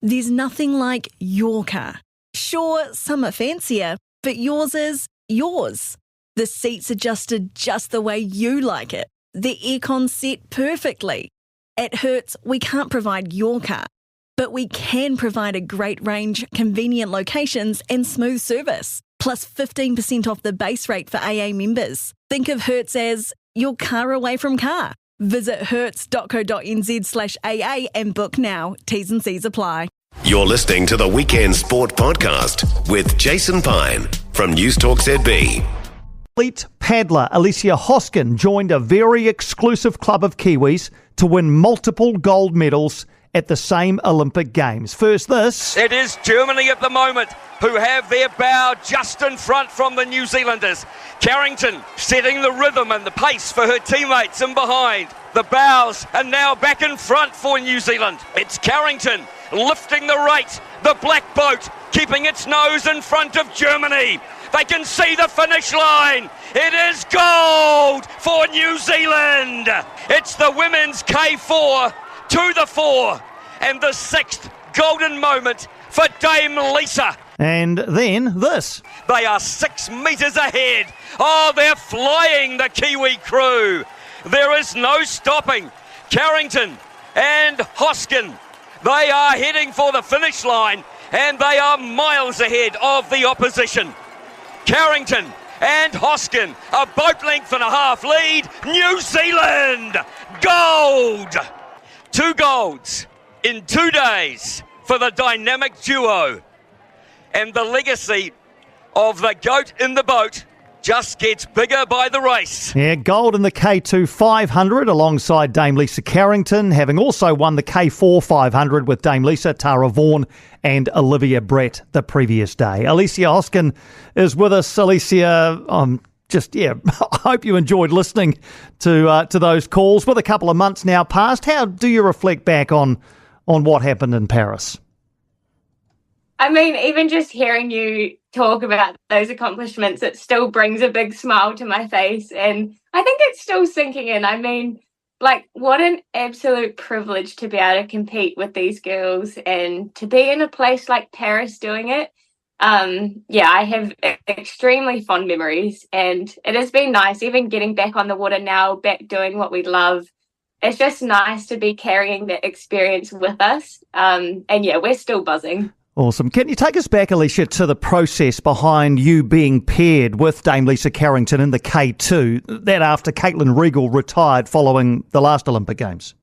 There's nothing like your car. Sure, some are fancier, but yours is yours. The seats adjusted just the way you like it. The aircon set perfectly. At Hertz, we can't provide your car, but we can provide a great range, convenient locations and smooth service, plus 15% off the base rate for AA members. Think of Hertz as your car away from car. Visit hertz.co.nz/AA and book now. T's and C's apply. You're listening to the Weekend Sport Podcast with Jason Pine from News Talk ZB. Elite paddler Alicia Hoskin joined a very exclusive club of Kiwis to win multiple gold medals at the same Olympic Games. First this. It is Germany at the moment who have their bow just in front from the New Zealanders. Carrington setting the rhythm and the pace for her teammates in behind. The bows are now back in front for New Zealand. It's Carrington lifting the rate. The black boat keeping its nose in front of Germany. They can see the finish line. It is gold for New Zealand. It's the women's K4 to the 4 and the 6th golden moment for Dame Lisa. And then this. They are 6 metres ahead. Oh, they're flying, the Kiwi crew. There is no stopping. Carrington and Hoskin, they are heading for the finish line and they are miles ahead of the opposition. Carrington and Hoskin, a boat length and a half lead. New Zealand, gold! 2 golds in 2 days for the dynamic duo. And the legacy of the goat in the boat just gets bigger by the race. Yeah, gold in the K2 500 alongside Dame Lisa Carrington, having also won the K4 500 with Dame Lisa, Tara Vaughan and Olivia Brett the previous day. Alicia Hoskin is with us. Alicia, I hope you enjoyed listening to those calls. With a couple of months now past, how do you reflect back on what happened in Paris? I mean, even just hearing you talk about those accomplishments, it still brings a big smile to my face. And I think it's still sinking in. I mean, like, what an absolute privilege to be able to compete with these girls and to be in a place like Paris doing it. I have extremely fond memories, and it has been nice, even getting back on the water now, back doing what we love. It's just nice to be carrying that experience with us. We're still buzzing. Awesome. Can you take us back, Alicia, to the process behind you being paired with Dame Lisa Carrington in the K2, that after Caitlin Regal retired following the last Olympic Games?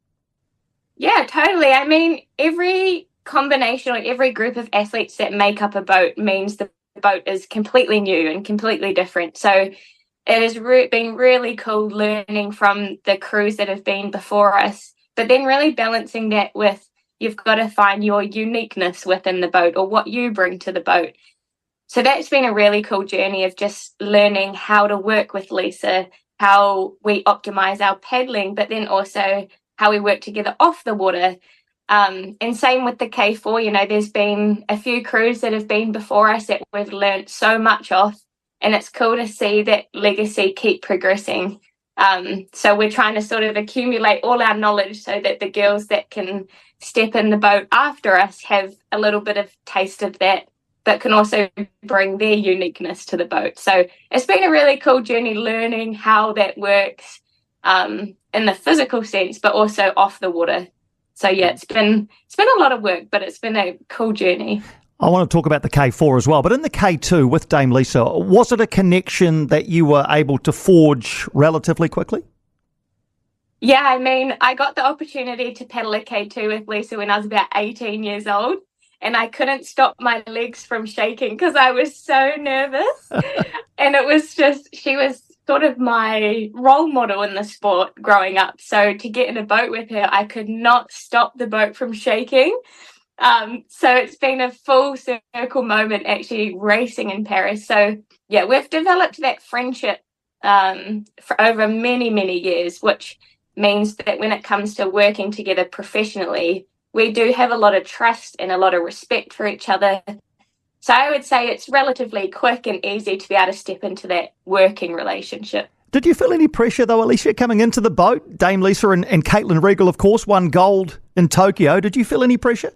Yeah, totally. I mean, every combination or every group of athletes that make up a boat means the boat is completely new and completely different. So it has been really cool learning from the crews that have been before us, but then really balancing that with you've got to find your uniqueness within the boat or what you bring to the boat. So that's been a really cool journey of just learning how to work with Lisa, how we optimize our paddling, but then also how we work together off the water. And same with the K4, there's been a few crews that have been before us that we've learned so much of, and it's cool to see that legacy keep progressing. So we're trying to sort of accumulate all our knowledge so that the girls that can step in the boat after us have a little bit of taste of that, but can also bring their uniqueness to the boat. So it's been a really cool journey learning how that works in the physical sense, but also off the water. So yeah, it's been a lot of work, but it's been a cool journey. I want to talk about the K4 as well, but in the K2 with Dame Lisa, was it a connection that you were able to forge relatively quickly? Yeah, I mean, I got the opportunity to paddle a K2 with Lisa when I was about 18 years old, and I couldn't stop my legs from shaking because I was so nervous. And it was just, she was sort of my role model in the sport growing up. So to get in a boat with her, I could not stop the boat from shaking. So it's been a full circle moment actually racing in Paris. So yeah, we've developed that friendship for over many, many years, which means that when it comes to working together professionally, we do have a lot of trust and a lot of respect for each other. So I would say it's relatively quick and easy to be able to step into that working relationship. Did you feel any pressure, though, Alicia, coming into the boat? Dame Lisa and Caitlin Regal, of course, won gold in Tokyo. Did you feel any pressure?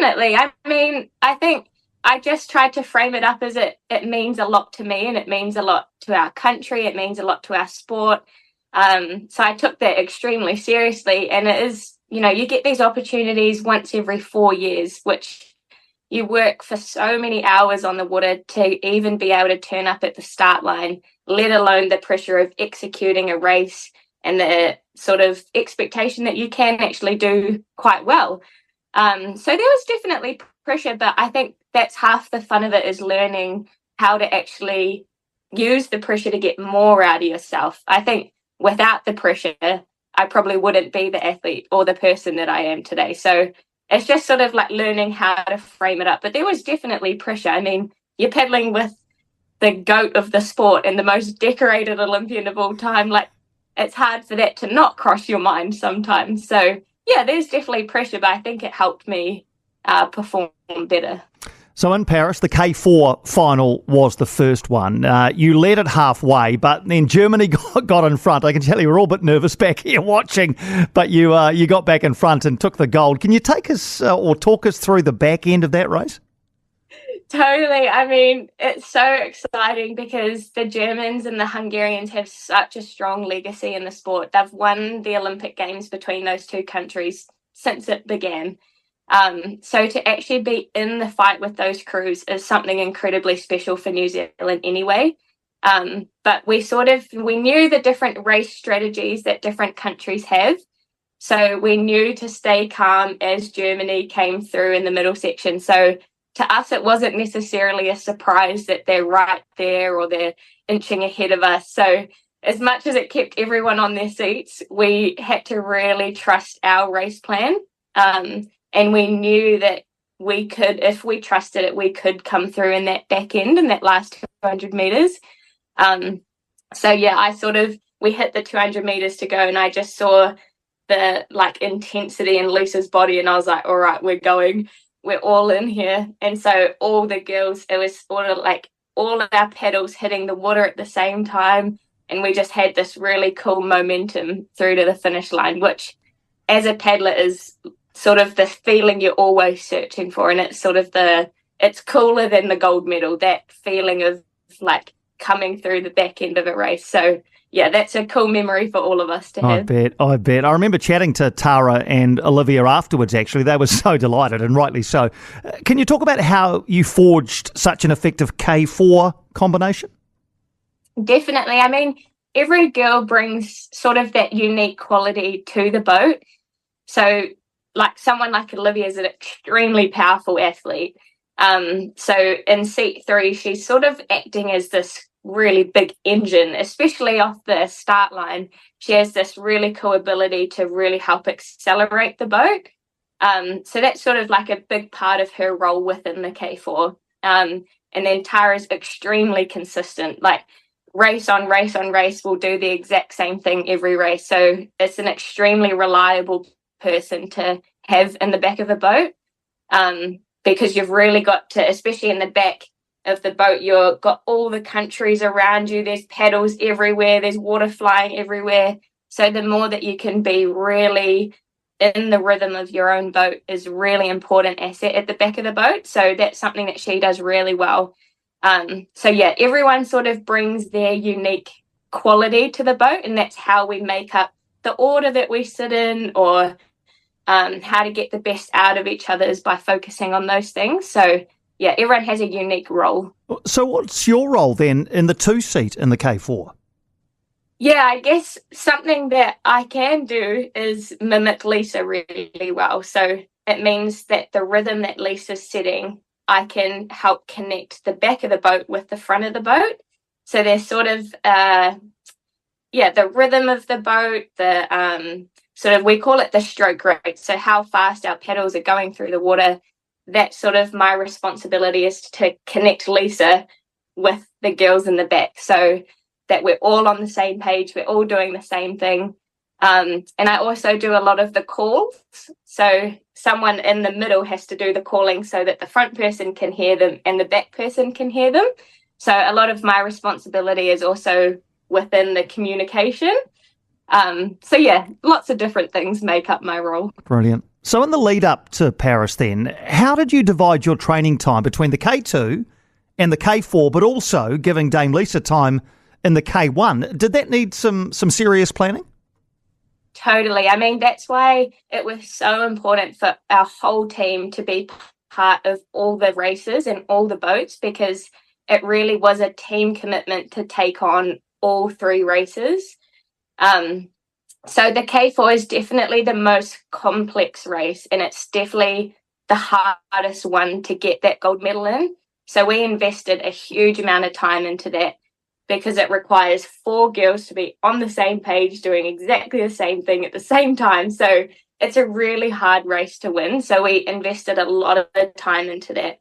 Definitely. I mean, I think I just tried to frame it up as it means a lot to me, and it means a lot to our country. It means a lot to our sport. So I took that extremely seriously, and it is, you get these opportunities once every 4 years, which you work for so many hours on the water to even be able to turn up at the start line, let alone the pressure of executing a race and the sort of expectation that you can actually do quite well. So there was definitely pressure, but I think that's half the fun of it, is learning how to actually use the pressure to get more out of yourself. I think without the pressure, I probably wouldn't be the athlete or the person that I am today. So it's just sort of like learning how to frame it up. But there was definitely pressure. I mean, you're paddling with the GOAT of the sport and the most decorated Olympian of all time. Like, it's hard for that to not cross your mind sometimes. So yeah, there's definitely pressure, but I think it helped me perform better. So in Paris, the K4 final was the first one. You led it halfway, but then Germany got in front. I can tell you we're all a bit nervous back here watching, but you got back in front and took the gold. Can you take us or talk us through the back end of that race? Totally. I mean, it's so exciting because the Germans and the Hungarians have such a strong legacy in the sport. They've won the Olympic Games between those two countries since it began. So to actually be in the fight with those crews is something incredibly special for New Zealand anyway. But we knew the different race strategies that different countries have. So we knew to stay calm as Germany came through in the middle section. So to us, it wasn't necessarily a surprise that they're right there or they're inching ahead of us. So as much as it kept everyone on their seats, we had to really trust our race plan. And we knew that we could, if we trusted it, we could come through in that back end in that last 200 meters. So yeah, we hit the 200 meters to go, and I just saw the intensity in Lisa's body, and I was like, all right, we're all in here. And so all the girls, it was sort of like all of our paddles hitting the water at the same time, and we just had this really cool momentum through to the finish line, which as a paddler is sort of the feeling you're always searching for. And it's sort of it's cooler than the gold medal, that feeling of like coming through the back end of a race. So yeah, that's a cool memory for all of us to have. I bet. I remember chatting to Tara and Olivia afterwards, actually. They were so delighted, and rightly so. Can you talk about how you forged such an effective K4 combination? Definitely. I mean, every girl brings sort of that unique quality to the boat. So like someone like Olivia is an extremely powerful athlete. So in seat 3, she's sort of acting as this really big engine, especially off the start line. She has this really cool ability to really help accelerate the boat. So that's sort of like a big part of her role within the K4. And then Tara's extremely consistent, like race on race on race will do the exact same thing every race. So it's an extremely reliable person to have in the back of a boat, because you've really got to, especially in the back of the boat, you've got all the countries around you, there's paddles everywhere, there's water flying everywhere. So the more that you can be really in the rhythm of your own boat is a really important asset at the back of the boat. So that's something that she does really well. So yeah, everyone sort of brings their unique quality to the boat, and that's how we make up the order that we sit in, or how to get the best out of each other is by focusing on those things. So yeah, everyone has a unique role. So what's your role then in the 2-seat in the K4? Yeah, I guess something that I can do is mimic Lisa really well. So it means that the rhythm that Lisa's setting, I can help connect the back of the boat with the front of the boat. So there's sort of, the rhythm of the boat, the sort of, we call it the stroke rate. So how fast our paddles are going through the water. That's sort of my responsibility, is to connect Lisa with the girls in the back, so that we're all on the same page, we're all doing the same thing. And I also do a lot of the calls. So someone in the middle has to do the calling so that the front person can hear them and the back person can hear them. So a lot of my responsibility is also within the communication. So yeah, lots of different things make up my role. Brilliant. So in the lead up to Paris then, how did you divide your training time between the K2 and the K4, but also giving Dame Lisa time in the K1? Did that need some serious planning? Totally. I mean, that's why it was so important for our whole team to be part of all the races and all the boats, because it really was a team commitment to take on all 3 races. So the K4 is definitely the most complex race, and it's definitely the hardest one to get that gold medal in. So we invested a huge amount of time into that, because it requires 4 girls to be on the same page doing exactly the same thing at the same time. So it's a really hard race to win. So we invested a lot of time into that.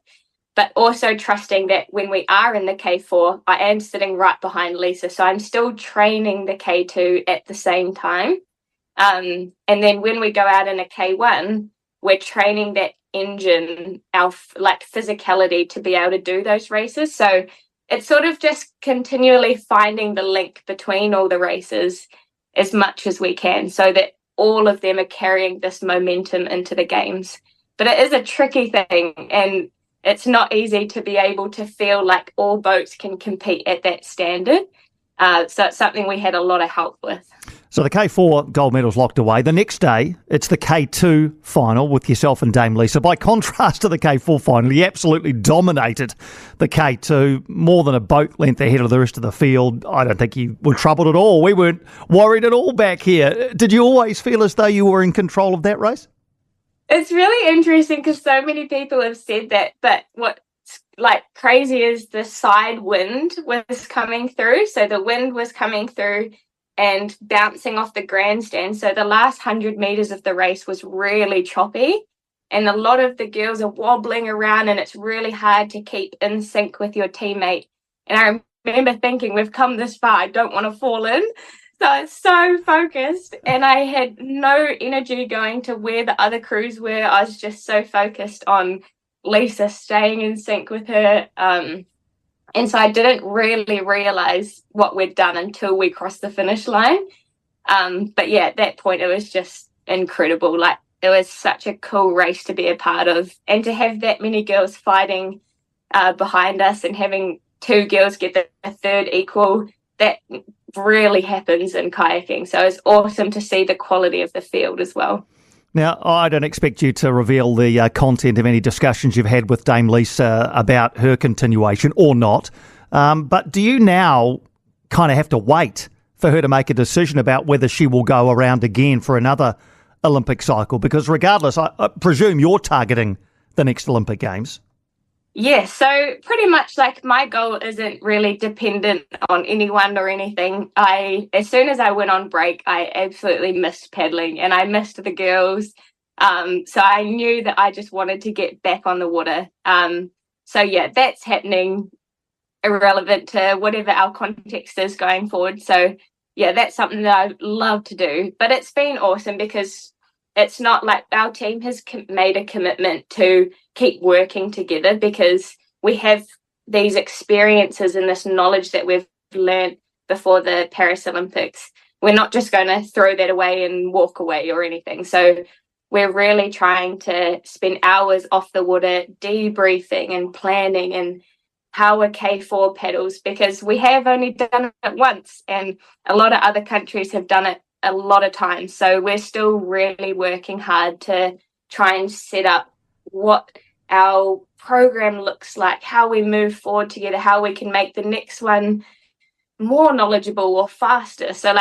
But also trusting that when we are in the K4, I am sitting right behind Lisa. So I'm still training the K2 at the same time. And then when we go out in a K1, we're training that engine, our physicality to be able to do those races. So it's sort of just continually finding the link between all the races as much as we can, so that all of them are carrying this momentum into the games. But it is a tricky thing, and it's not easy to be able to feel like all boats can compete at that standard. So it's something we had a lot of help with. So the K4 gold medal's locked away. The next day, it's the K2 final with yourself and Dame Lisa. By contrast to the K4 final, you absolutely dominated the K2, more than a boat length ahead of the rest of the field. I don't think you were troubled at all. We weren't worried at all back here. Did you always feel as though you were in control of that race? It's really interesting because so many people have said that, but what's crazy is the side wind was coming through. So the wind was coming through and bouncing off the grandstand. So the last 100 meters of the race was really choppy, and a lot of the girls are wobbling around, and it's really hard to keep in sync with your teammate. And I remember thinking, we've come this far, I don't want to fall in. So I was so focused, and I had no energy going to where the other crews were. I was just so focused on Lisa, staying in sync with her. And so I didn't really realize what we'd done until we crossed the finish line. But yeah, at that point, it was just incredible. Like, it was such a cool race to be a part of, and to have that many girls fighting behind us, and having 2 girls get the 3rd equal, that really happens in kayaking. So it's awesome to see the quality of the field as well. Now, I don't expect you to reveal the content of any discussions you've had with Dame Lisa about her continuation or not, but do you now kind of have to wait for her to make a decision about whether she will go around again for another Olympic cycle? Because regardless, I presume you're targeting the next Olympic Games. Yeah, so pretty much my goal isn't really dependent on anyone or anything. As soon as I went on break, I absolutely missed paddling, and I missed the girls. So I knew that I just wanted to get back on the water. So yeah, that's happening irrelevant to whatever our context is going forward. So yeah, that's something that I love to do. But it's been awesome because it's not like our team has made a commitment to keep working together, because we have these experiences and this knowledge that we've learned before the Paris Olympics. We're not just going to throw that away and walk away or anything. So we're really trying to spend hours off the water debriefing and planning and how a K4 paddles, because we have only done it once, and a lot of other countries have done it a lot of times. So we're still really working hard to try and set up what our program looks like, how we move forward together, how we can make the next one more knowledgeable or faster. So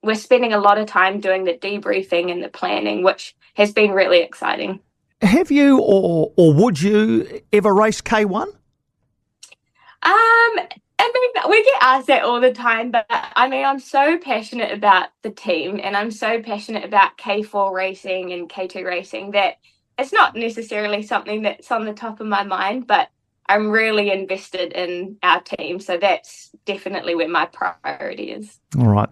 we're spending a lot of time doing the debriefing and the planning, which has been really exciting. Have you or would you ever race K1? I mean, we get asked that all the time, but I mean, I'm so passionate about the team, and I'm so passionate about K4 racing and K2 racing that it's not necessarily something that's on the top of my mind, but I'm really invested in our team. So that's definitely where my priority is. All right.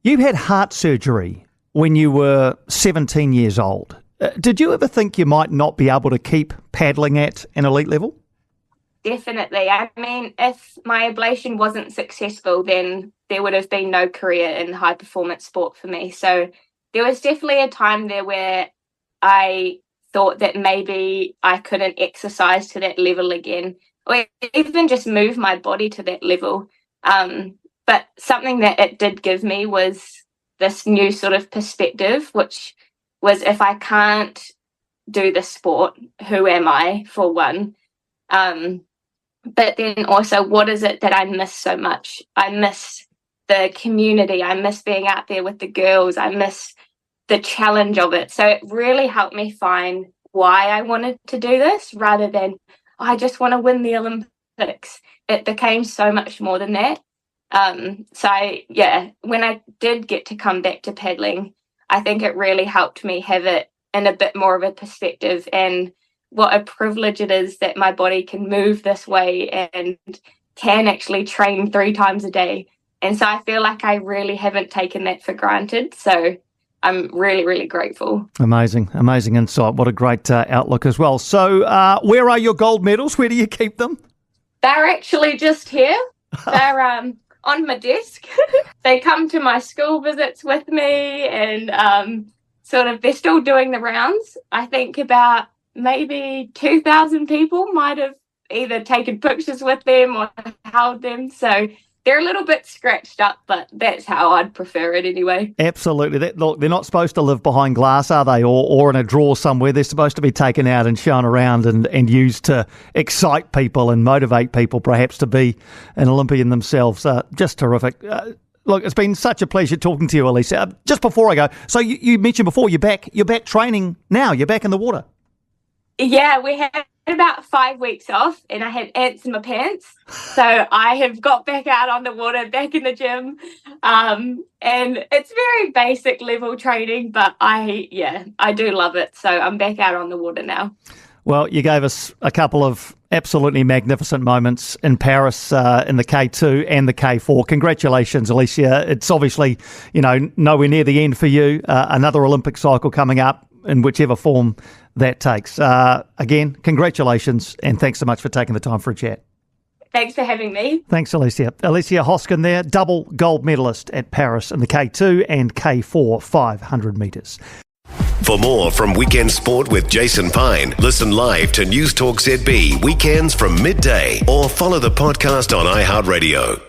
You had heart surgery when you were 17 years old. Did you ever think you might not be able to keep paddling at an elite level? Definitely. I mean, if my ablation wasn't successful, then there would have been no career in high performance sport for me. So there was definitely a time there where I thought that maybe I couldn't exercise to that level again, or even just move my body to that level. But something that it did give me was this new sort of perspective, which was, if I can't do the sport, who am I, for one? But then also, what is it that I miss so much? I miss the community. I miss being out there with the girls. I miss the challenge of it. So it really helped me find why I wanted to do this, rather than, I just want to win the Olympics. It became so much more than that. When I did get to come back to paddling, I think it really helped me have it in a bit more of a perspective, and what a privilege it is that my body can move this way and can actually train 3 times a day. And so I feel like I really haven't taken that for granted. So I'm really, really grateful. Amazing insight. What a great outlook as well. So where are your gold medals? Where do you keep them? They're actually just here. They're on my desk. They come to my school visits with me, and they're still doing the rounds. I think about maybe 2,000 people might have either taken pictures with them or held them. So they're a little bit scratched up, but that's how I'd prefer it anyway. Absolutely. Look, they're not supposed to live behind glass, are they? Or in a drawer somewhere. They're supposed to be taken out and shown around and used to excite people and motivate people, perhaps, to be an Olympian themselves. Just terrific. Look, it's been such a pleasure talking to you, Alicia. Just before I go, so you mentioned before you're back training now. You're back in the water. Yeah, we had about 5 weeks off, and I had ants in my pants. So I have got back out on the water, back in the gym. And it's very basic level training, but I do love it. So I'm back out on the water now. Well, you gave us a couple of absolutely magnificent moments in Paris in the K2 and the K4. Congratulations, Alicia. It's obviously, nowhere near the end for you. Another Olympic cycle coming up in whichever form that takes. Again, congratulations, and thanks so much for taking the time for a chat. Thanks for having me. Thanks, Alicia. Alicia Hoskin there, double gold medalist at Paris in the K2 and K4 500 metres. For more from Weekend Sport with Jason Pine, listen live to News Talk ZB weekends from midday, or follow the podcast on iHeartRadio.